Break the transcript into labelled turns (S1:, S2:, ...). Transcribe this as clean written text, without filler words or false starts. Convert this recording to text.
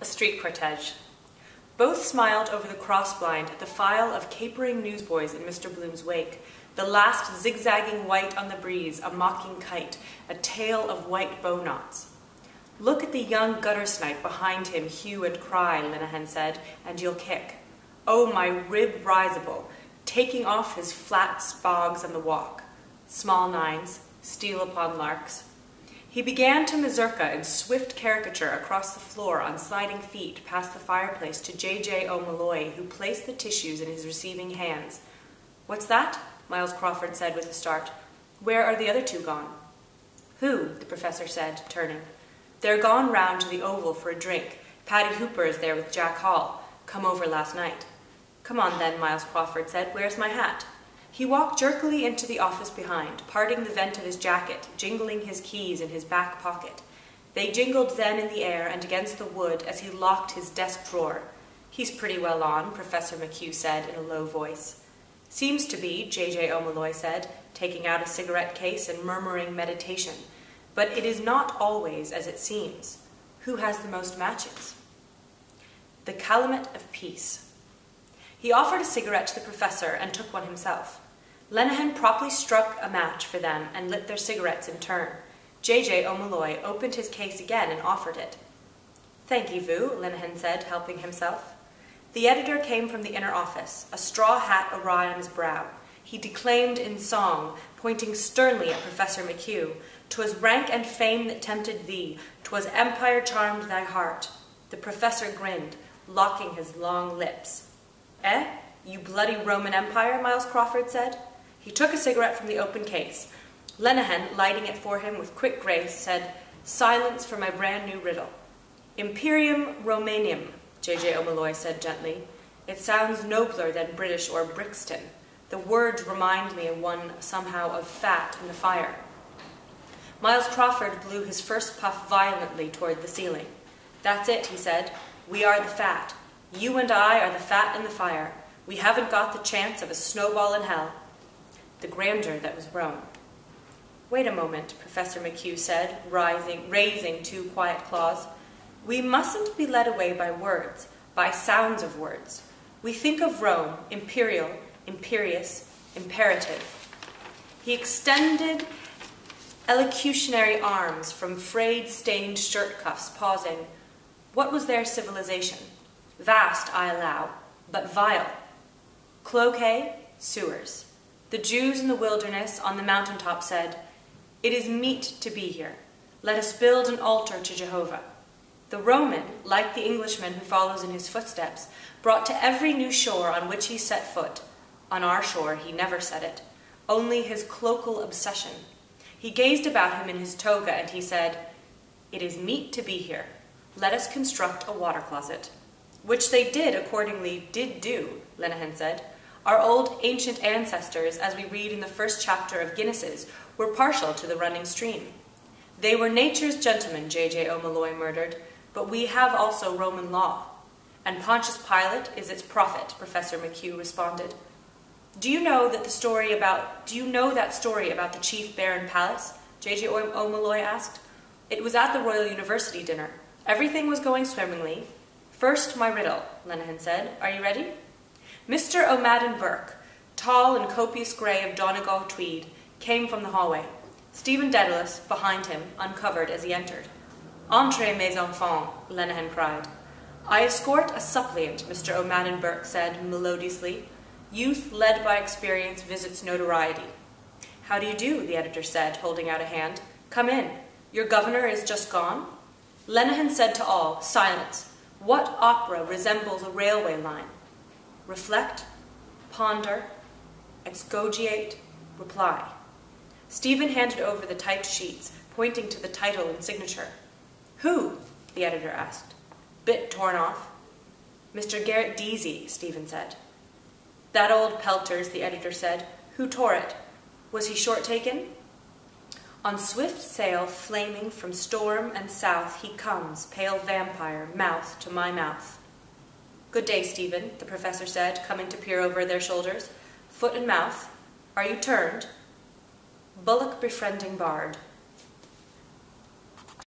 S1: a street cortege. Both smiled over the cross-blind at the file of capering newsboys in Mr. Bloom's wake, the last zigzagging white on the breeze, a mocking kite, a tail of white bow knots. "Look at the young gutter-snipe behind him hue and cry," Linehan said, "and you'll kick. Oh, my rib risable, taking off his flat spogs on the walk. Small nines, steal upon larks." He began to mazurka in swift caricature across the floor on sliding feet past the fireplace to J.J. O'Malloy, who placed the tissues in his receiving hands. "What's that?" Miles Crawford said with a start. "Where are the other two gone?" "Who?" the professor said, turning. "They're gone round to the Oval for a drink. Paddy Hooper is there with Jack Hall. Come over last night." "Come on then," Miles Crawford said. "Where's my hat?" He walked jerkily into the office behind, parting the vent of his jacket, jingling his keys in his back pocket. They jingled then in the air and against the wood as he locked his desk drawer. "He's pretty well on," Professor McHugh said in a low voice. "Seems to be," J.J. O'Malloy said, taking out a cigarette case and murmuring meditation. "But it is not always as it seems. Who has the most matches?" The calumet of peace. He offered a cigarette to the professor and took one himself. Linehan promptly struck a match for them and lit their cigarettes in turn. J.J. O'Malloy opened his case again and offered it. "Thank you, Vu," Linehan said, helping himself. The editor came from the inner office, a straw hat awry on his brow. He declaimed in song, pointing sternly at Professor McHugh. "'Twas rank and fame that tempted thee, 'twas empire charmed thy heart." The professor grinned, locking his long lips. "Eh? You bloody Roman Empire?" Miles Crawford said. He took a cigarette from the open case. Linehan, lighting it for him with quick grace, said, "Silence for my brand-new riddle." "Imperium Romanium," J.J. O'Malloy said gently. "It sounds nobler than British or Brixton. The words remind me of one somehow of fat in the fire." Miles Crawford blew his first puff violently toward the ceiling. "That's it," he said. "We are the fat. You and I are the fat in the fire. We haven't got the chance of a snowball in hell." The grandeur that was Rome. "Wait a moment," Professor McHugh said, raising two quiet claws. "We mustn't be led away by words, by sounds of words. We think of Rome, imperial, imperious, imperative." He extended elocutionary arms from frayed, stained shirt cuffs, pausing. "What was their civilization? Vast, I allow, but vile. Cloacae, sewers. The Jews in the wilderness on the mountaintop said, 'It is meet to be here. Let us build an altar to Jehovah.' The Roman, like the Englishman who follows in his footsteps, brought to every new shore on which he set foot. On our shore he never set it, only his cloacal obsession. He gazed about him in his toga and he said, 'It is meet to be here. Let us construct a water closet.' Which they accordingly did do," Linehan said. "Our old ancient ancestors, as we read in the first chapter of Guinness's, were partial to the running stream." "They were nature's gentlemen," J.J. O'Malloy murmured, "but we have also Roman law." "And Pontius Pilate is its prophet," Professor McHugh responded. Do you know that story about the Chief Baron Palace?" J.J. O'Malloy asked. "It was at the Royal University dinner. Everything was going swimmingly." "First, my riddle," Linehan said. "Are you ready?" Mr. O'Madden Burke, tall and copious grey of Donegal tweed, came from the hallway. Stephen Dedalus, behind him, uncovered as he entered. "Entrez, mes enfants," Linehan cried. "I escort a suppliant," Mr. O'Madden Burke said melodiously. "Youth led by experience visits notoriety." "How do you do?" the editor said, holding out a hand. "Come in. Your governor is just gone?" Linehan said to all, "Silence. What opera resembles a railway line? Reflect, ponder, excogiate, reply." Stephen handed over the typed sheets, pointing to the title and signature. "Who?" the editor asked. "Bit torn off." "Mr. Garrett Deasy," Stephen said. "That old Pelters," the editor said. "Who tore it? Was he short-taken?" "On swift sail, flaming from storm and south, he comes, pale vampire, mouth to my mouth." "Good day, Stephen," the professor said, coming to peer over their shoulders. "Foot and mouth. Are you turned?" "Bullock befriending bard."